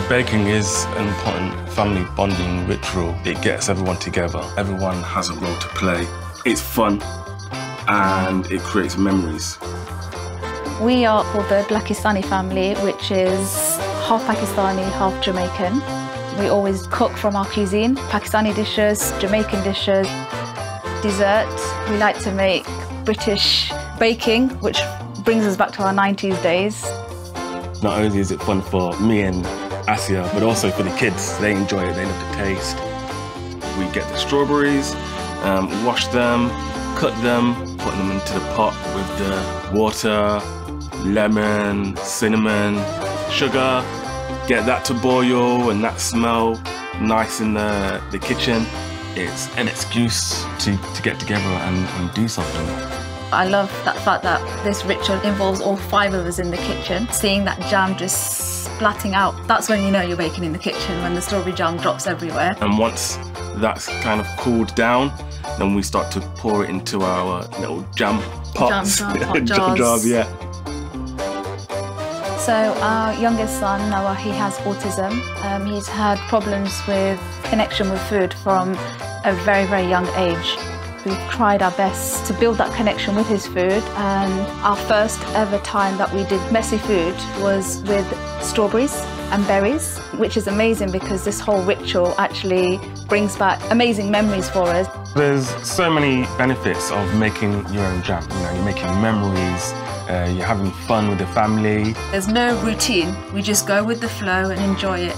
Baking is an important family bonding ritual. It gets everyone together. Everyone has a role to play. It's fun and it creates memories. We are called the Blakistani family, which is half Pakistani, half Jamaican. We always cook from our cuisine, Pakistani dishes, Jamaican dishes. Dessert, we like to make British baking, which brings us back to our 90s days. Not only is it fun for me and Asia, but also for the kids. They enjoy it, they love the taste. We get the strawberries, wash them, cut them, put them into the pot with the water, lemon, cinnamon, sugar. Get that to boil and that smell nice in the kitchen. It's an excuse to get together and do something. I love that fact that this ritual involves all 5 of us in the kitchen. Seeing that jam just splatting out, that's when you know you're baking in the kitchen, when the strawberry jam drops everywhere. And once that's kind of cooled down, then we start to pour it into our little jam pots. Hot jars. Yeah. So our youngest son, Noah, he has autism. He's had problems with connection with food from a very, very young age. We've tried our best to build that connection with his food, and our first ever time that we did messy food was with strawberries and berries, which is amazing because this whole ritual actually brings back amazing memories for us. There's so many benefits of making your own jam. You know, you're making memories, you're having fun with the family. There's no routine, we just go with the flow and enjoy it.